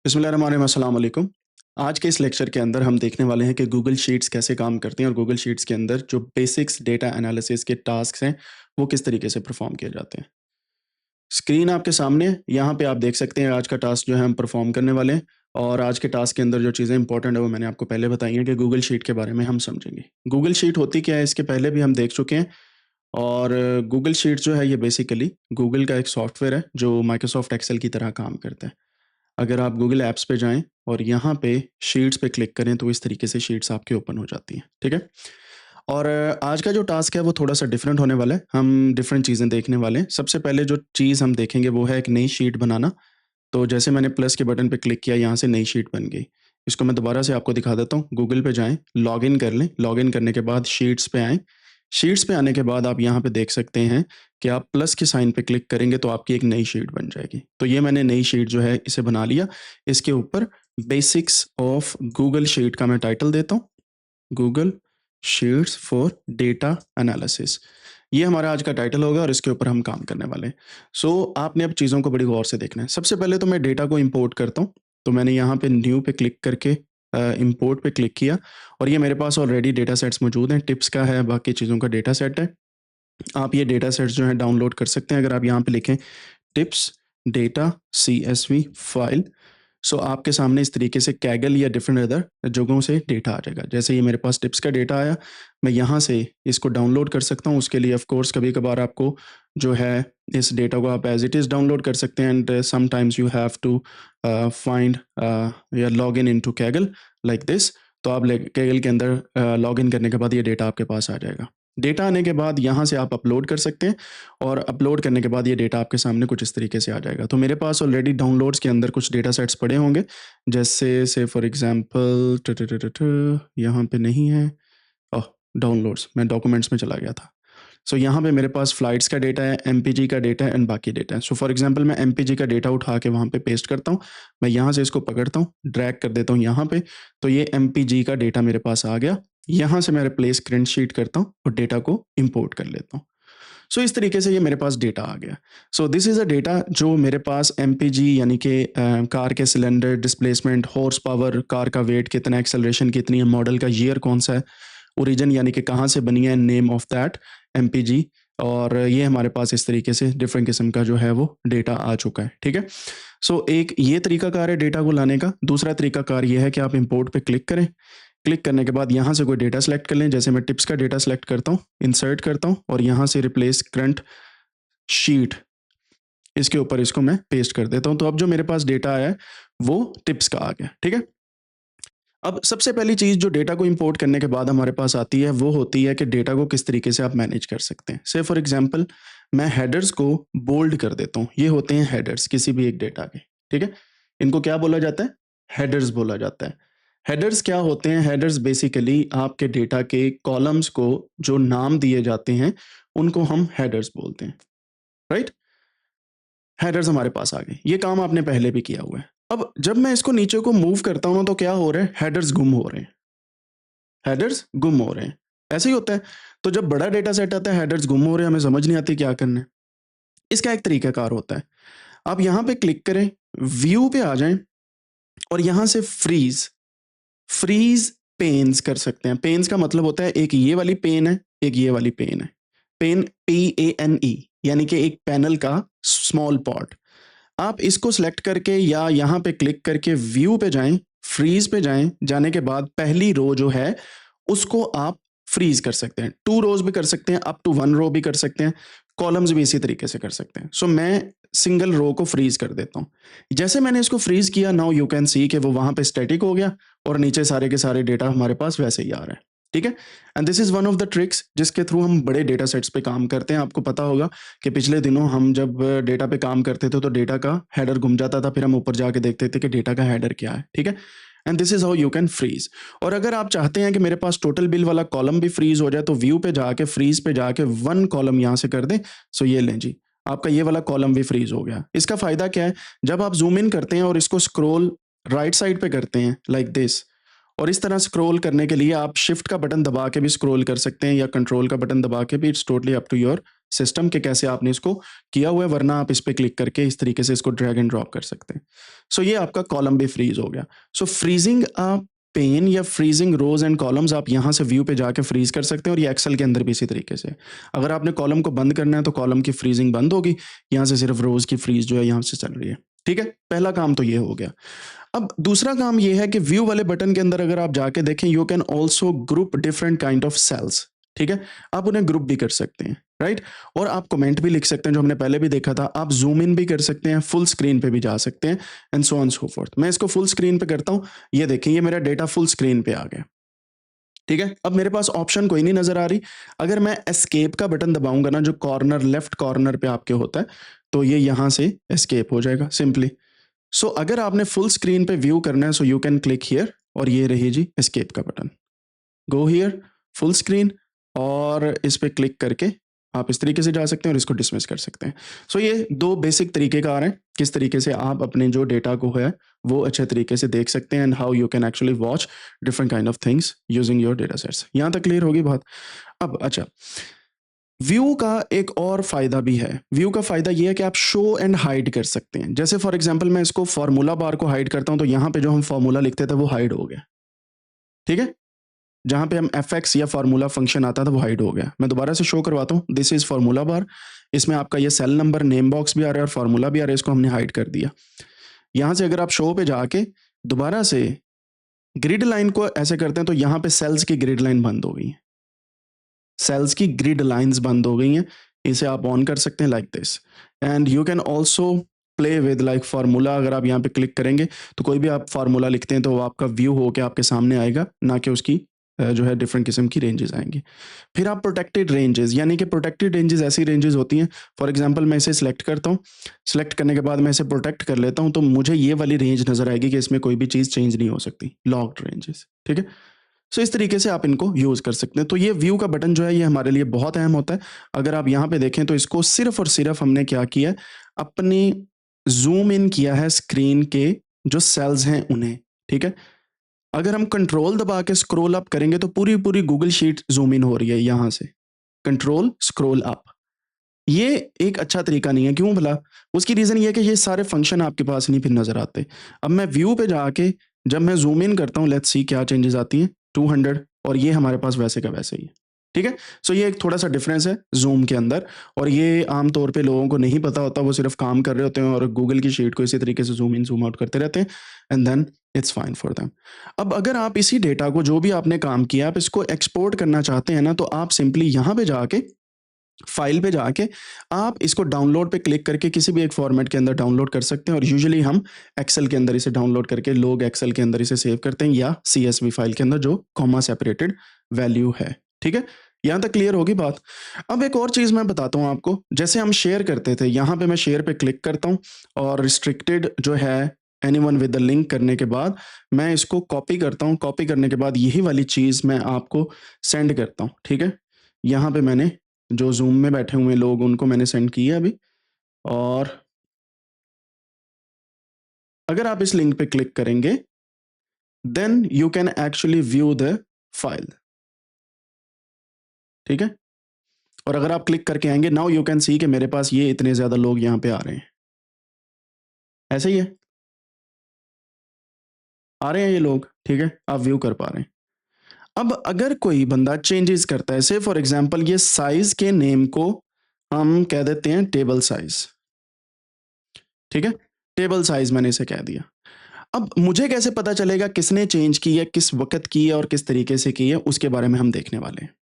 बिस्मिल्लाहिर्रहमानिर्रहीम, अस्सलाम वालेकुम। आज के इस लेक्चर के अंदर हम देखने वाले हैं कि गूगल शीट्स कैसे काम करती हैं और गूगल शीट्स के अंदर जो बेसिक्स डेटा एनालिसिस के टास्क्स हैं, वो किस तरीके से परफॉर्म किए जाते हैं। स्क्रीन आपके सामने है, यहाँ पे आप देख सकते हैं आज का टास्क जो है हम परफॉर्म करने वाले हैं और आज के टास्क के अंदर जो चीज़ें इंपॉर्टेंट है वो मैंने आपको पहले बताई हैं कि गूगल शीट के बारे में हम समझेंगे। गूगल शीट होती क्या है इसके पहले भी हम देख चुके हैं और गूगल शीट जो है ये बेसिकली गूगल का एक सॉफ्टवेयर है जो माइक्रोसॉफ्ट एक्सेल की तरह काम करता है। अगर आप गूगल ऐप्स पे जाएँ और यहाँ पे शीट्स पे क्लिक करें तो इस तरीके से शीट्स आपकी ओपन हो जाती हैं, ठीक है? और आज का जो टास्क है वो थोड़ा-सा डिफरेंट होने वाला है, हम डिफरेंट चीज़ें देखने वाले हैं। सबसे पहले जो चीज़ हम देखेंगे वो है एक नई शीट बनाना। तो जैसे मैंने प्लस के बटन पे क्लिक किया, यहाँ से नई शीट बन गई। इसको मैं दोबारा से आपको दिखा देता हूँ, गूगल पे जाएँ, लॉगिन कर लें, लॉगिन करने के बाद शीट्स पे आएँ। शीट्स पे आने के बाद आप यहाँ पे देख सकते हैं कि आप प्लस के साइन पे क्लिक करेंगे तो आपकी एक नई शीट बन जाएगी। तो ये मैंने नई शीट जो है इसे बना लिया। इसके ऊपर बेसिक्स ऑफ गूगल शीट का मैं टाइटल देता हूँ, Google sheets for data analysis. ये हमारा आज का टाइटल होगा और इसके ऊपर हम काम करने वाले हैं। आपने अब चीज़ों को बड़ी गौर से देखना है। सबसे पहले तो मैं डेटा को इम्पोर्ट करता हूँ। तो मैंने यहाँ पे न्यू पे क्लिक करके इम्पोर्ट पे क्लिक किया और ये मेरे पास ऑलरेडी डेटा सेट्स मौजूद हैं। टिप्स का है, बाकी चीज़ों का डेटा सेट है। आप ये डेटा सेट्स जो हैं डाउनलोड कर सकते हैं। अगर आप यहाँ पे लिखें टिप्स डेटा सीएसवी फाइल, आपके सामने इस तरीके से कैगल या डिफरेंट अदर जगहों से डेटा आ जाएगा। जैसे ये मेरे पास टिप्स का डेटा आया, मैं यहाँ से इसको डाउनलोड कर सकता हूँ। उसके लिए ऑफ कोर्स कभी-कभार आपको जो है इस डेटा को आप एज़ इट इज़ डाउनलोड कर सकते हैं and sometimes you have to find या log in into Kaggle like this. तो आप ले कैगल के अंदर लॉग इन करने के बाद ये डेटा आपके पास आ जाएगा। डेटा आने के बाद यहाँ से आप अपलोड कर सकते हैं और अपलोड करने के बाद ये डेटा आपके सामने कुछ इस तरीके से आ जाएगा। तो मेरे पास ऑलरेडी डाउनलोड्स के अंदर कुछ डेटा सेट्स पड़े होंगे, जैसे से फॉर एग्ज़ाम्पल यहाँ पे नहीं है। डाउनलोड्स, मैं डॉक्यूमेंट्स में चला गया था। यहाँ पे मेरे पास फ्लाइट्स का डेटा है, एमपीजी का डेटा है एंड बाकी डेटा है। फॉर एग्ज़ाम्पल मैं एमपीजी का डेटा उठा के वहाँ पे पेस्ट करता हूँ। मैं यहाँ से इसको पकड़ता हूँ, ड्रैग कर देता हूँ यहाँ पे, तो ये एमपीजी का डेटा मेरे पास आ गया। यहाँ से मैं रिप्लेस करंट शीट करता हूँ और डेटा को इम्पोर्ट कर लेता हूँ। इस तरीके से ये मेरे पास डेटा आ गया। दिस इज़ अ डेटा जो मेरे पास एमपीजी यानी कि कार के cylinder, displacement, horse power, car का वेट कितना है, एक्सेलरेशन कितनी है, मॉडल का ईयर कौन-सा है, ओरिजिन यानी कि कहाँ से बनी है, नेम ऑफ दैट एमपीजी, और ये हमारे पास इस तरीके से डिफरेंट किस्म का जो है वो डेटा आ चुका है, ठीक है? एक ये तरीकाकार है डेटा को लाने का। दूसरा तरीकाकार ये है कि आप इम्पोर्ट पे क्लिक करें। क्लिक करने के बाद यहाँ से कोई डेटा सेलेक्ट कर लें, जैसे मैं टिप्स का डेटा सेलेक्ट करता हूँ, इंसर्ट करता हूँ और यहाँ से रिप्लेस करंट शीट, इसके ऊपर इसको मैं पेस्ट कर देता हूँ। तो अब जो मेरे पास डेटा आया है वो टिप्स का आ गया, ठीक है? अब सबसे पहली चीज़ जो डेटा को इंपोर्ट करने के बाद हमारे पास आती है वो होती है कि डेटा को किस तरीके से आप मैनेज कर सकते हैं। से फॉर एग्जांपल मैं हेडर्स को बोल्ड कर देता हूँ। ये होते हैं हेडर्स किसी भी एक डेटा के, ठीक है? इनको क्या बोला जाता है? हेडर्स बोला जाता है। हेडर्स क्या होते हैं? हेडर्स बेसिकली आपके डेटा के कॉलम्स को जो नाम दिए जाते हैं उनको हम हेडर्स बोलते हैं, राइट? हेडर्स हमारे पास आ गए। ये काम आपने पहले भी किया हुआ है। अब जब मैं इसको नीचे को मूव करता हूँ ना तो क्या हो रहा है? हेडर्स गुम हो रहे हैं। हेडर्स गुम हो रहे हैं। ऐसे ही होता है। तो जब बड़ा डेटा सेट आता है, हेडर्स गुम हो रहे हैं, हमें समझ नहीं आती क्या करना है। इसका एक तरीकाकार होता है। आप यहाँ पे क्लिक करें, व्यू पे आ जाएँ और यहाँ से फ्रीज़ पेन्स कर सकते हैं। पेन्स का मतलब होता है एक ये वाली पेन है, एक ये वाली पेन है। पेन PANE यानी कि एक पैनल का स्मॉल पार्ट। आप इसको सेलेक्ट करके या यहाँ पे क्लिक करके व्यू पे जाएँ, फ्रीज़ पे जाएँ, जाने के बाद पहली रो जो है उसको आप फ्रीज़ कर सकते हैं। 2 रोज़ भी कर सकते हैं, अप टू 1 रो भी कर सकते हैं, कॉलम्स भी इसी तरीके से कर सकते हैं। मैं सिंगल रो को फ्रीज़ कर देता हूँ। जैसे मैंने इसको फ्रीज़ किया, नाउ यू कैन सी कि वो वहाँ पे स्टैटिक हो गया और नीचे सारे के सारे डेटा हमारे पास वैसे ही आ रहा है। ठीक है? And this is one of the tricks जिसके थ्रू हम बड़े डेटा सेट्स पे काम करते हैं। आपको पता होगा कि पिछले दिनों हम जब डेटा पे काम करते थे तो डेटा का हेडर गुम जाता था, फिर हम ऊपर जाके देखते थे कि डेटा का हेडर क्या है, ठीक है? And this is how you can freeze. और अगर आप चाहते हैं कि मेरे पास टोटल बिल वाला कॉलम भी फ्रीज़ हो जाए तो व्यू पे जाके फ्रीज़ पे जाके 1 कॉलम यहाँ से कर दें, ये लें जी, आपका ये वाला कॉलम भी फ्रीज़ हो गया। इसका फ़ायदा क्या है? जब आप ज़ूम इन करते हैं और इसको स्क्रॉल राइट साइड पे करते हैं लाइक दिस, और इस तरह स्क्रॉल करने के लिए आप शिफ्ट का बटन दबा के भी स्क्रॉल कर सकते हैं या कंट्रोल का बटन दबा के भी, it's totally up to your system के कैसे आपने इसको किया हुआ है, वरना आप इस पे क्लिक करके इस तरीके से इसको ड्रैग एंड ड्रॉप कर सकते हैं। सो ये आपका कॉलम भी फ्रीज़ हो गया। सो फ्रीजिंग अ पेन या फ्रीजिंग रोज़ एंड कॉलम्स आप यहाँ से व्यू पे जाके फ्रीज़ कर सकते हैं, और ये एक्सेल के अंदर भी इसी तरीके से। अगर आपने कॉलम को बंद करना है तो कॉलम की फ्रीजिंग बंद होगी, यहाँ से सिर्फ रोज़ की फ्रीज़ जो है यहाँ से चल रही है। ठीक है? पहला काम तो ये हो गया। अब दूसरा काम ये है कि व्यू वाले बटन के अंदर अगर आप जाके देखें, you can also group different kind of cells. ठीक है? आप उन्हें ग्रुप भी कर सकते हैं, राइट? और आप कमेंट भी लिख सकते हैं, जो हमने पहले भी देखा था। आप ज़ूम इन भी कर सकते हैं, फुल स्क्रीन पे भी जा सकते हैं, and so on so fourth. मैं इसको फुल स्क्रीन पे करता हूँ, ये देखें ये मेरा डेटा फुल स्क्रीन पे आ गया। ठीक है? अब मेरे पास ऑप्शन कोई नहीं नज़र आ रही। अगर मैं एस्केप का बटन दबाऊँगा ना, जो कॉर्नर लेफ्ट कॉर्नर पे आपके होता है, तो ये यहाँ से एस्केप हो जाएगा सिंपली। सो अगर आपने फुल स्क्रीन पे व्यू करना है, so you can click here, और ये रही जी एस्केप का button. Go here, full screen, और इस पे क्लिक करके आप इस तरीके से जा सकते हैं और इसको डिसमिस कर सकते हैं। सो ये 2 बेसिक तरीके कार हैं, किस तरीके से आप अपने जो डेटा को है, वो अच्छे तरीके से देख सकते हैं, and how you can actually watch different kind of things using your data sets. यहाँ तक क्लियर होगी बात? अब अच्छा, व्यू का एक और फ़ायदा भी है। व्यू का फ़ायदा ये है कि आप शो एंड हाइड कर सकते हैं। जैसे फॉर एग्ज़ाम्पल मैं इसको फ़ॉर्मूला बार को हाइड करता हूँ, तो यहाँ पे जो हम फ़ॉर्मूला लिखते थे वो हाइड हो गया। ठीक है? जहाँ पे हम एफएक्स या फ़ॉर्मूला फ़ंक्शन आता था वो हाइड हो गया। मैं दोबारा से शो करवाता हूँ, दिस इज़ फ़ॉर्मूला बार। इसमें आपका ये सेल नंबर, नेम बॉक्स भी आ रहा है और फ़ॉर्मूला भी आ रहा है, इसको हमने हाइड कर दिया। यहाँ से अगर आप शो पे जाके दोबारा से ग्रिड लाइन को ऐसे करते हैं, तो यहाँ पे सेल्स की ग्रिड लाइन बंद हो गई है। सेल्स की ग्रिड लाइन्स बंद हो गई हैं। इसे आप ऑन कर सकते हैं like this, and you can also play with like formula. अगर आप यहाँ पे क्लिक करेंगे तो कोई भी आप फार्मूला लिखते हैं तो वो आपका व्यू होके आपके सामने आएगा, ना कि उसकी जो है डिफरेंट किस्म की रेंजेस आएंगी। फिर आप प्रोटेक्टेड रेंजेस, यानी कि प्रोटेक्टेड रेंजेस ऐसी रेंजेस होती हैं, फॉर एग्जांपल मैं इसे सिलेक्ट करता हूँ, सिलेक्ट करने के बाद मैं इसे प्रोटेक्ट कर लेता हूँ, तो मुझे ये वाली रेंज नजर आएगी कि इसमें कोई भी चीज़ चेंज नहीं हो सकती, लॉक्ड रेंजेस। ठीक है? सो इस तरीके से आप इनको यूज़ कर सकते हैं। तो ये व्यू का बटन जो है, ये हमारे लिए बहुत अहम होता है। अगर आप यहाँ पे देखें तो इसको सिर्फ़ और सिर्फ़ हमने क्या किया है, अपनी ज़ूम इन किया है स्क्रीन के जो सेल्स हैं उन्हें, ठीक है? अगर हम कंट्रोल दबा के स्क्रॉल अप करेंगे तो पूरी-पूरी गूगल शीट ज़ूम इन हो रही है यहाँ से। Control scroll up. ये एक अच्छा तरीका नहीं है, क्यों भला? उसकी रीज़न ये है कि ये सारे फ़ंक्शन आपके पास नहीं फिर नज़र आते। अब मैं व्यू पे जाके जब मैं ज़ूम इन करता हूँ, लेट्स सी क्या चेंजेज़ आती हैं, 200, और ये हमारे पास वैसे का वैसे ही है। ठीक है? सो ये एक थोड़ा-सा डिफ़रेंस है ज़ूम के अंदर, और ये आम तौर पे लोगों को नहीं पता होता, वो सिर्फ़ काम कर रहे होते हैं और गूगल की शीट को इसी तरीके से ज़ूम इन, ज़ूम आउट करते रहते हैं, and then it's fine for them. अब अगर आप इसी डेटा को, जो भी आपने काम किया, आप इसको एक्सपोर्ट करना चाहते हैं ना, तो आप सिंपली यहाँ पे जाके फाइल पे जाके आप इसको डाउनलोड पे क्लिक करके किसी भी एक फॉर्मेट के अंदर डाउनलोड कर सकते हैं, और यूजुअली हम एक्सेल के अंदर इसे डाउनलोड करके लोग एक्सेल के अंदर इसे सेव करते हैं, या सीएसवी फाइल के अंदर जो कॉमा सेपरेटेड वैल्यू है। ठीक है? यहाँ तक क्लियर होगी बात? अब एक और चीज़ मैं बताता हूँ आपको, जैसे हम शेयर करते थे, यहाँ पे मैं शेयर पे क्लिक करता हूँ, और रिस्ट्रिक्टेड जो है एनीवन विद द लिंक करने के बाद मैं इसको कॉपी करता हूँ। कॉपी करने के बाद यही वाली चीज़ मैं आपको सेंड करता हूँ। ठीक है? यहाँ पे मैंने जो ज़ूम में बैठे हुए लोग, उनको मैंने सेंड की है अभी, और अगर आप इस लिंक पे क्लिक करेंगे, then you can actually view the file. ठीक है? और अगर आप क्लिक करके आएँगे, नाउ यू कैन सी कि मेरे पास ये इतने ज़्यादा लोग यहाँ पे आ रहे हैं। ऐसे ही है, आ रहे हैं ये लोग, ठीक है? आप व्यू कर पा रहे हैं। अब अगर कोई बंदा चेंजेज़ करता है, से फॉर एग्ज़ाम्पल ये साइज़ के नेम को हम कह देते हैं टेबल साइज़, ठीक है? टेबल साइज़ मैंने इसे कह दिया। अब मुझे कैसे पता चलेगा किसने चेंज की है, किस वक़्त की है और किस तरीके से की है, उसके बारे में हम देखने वाले हैं।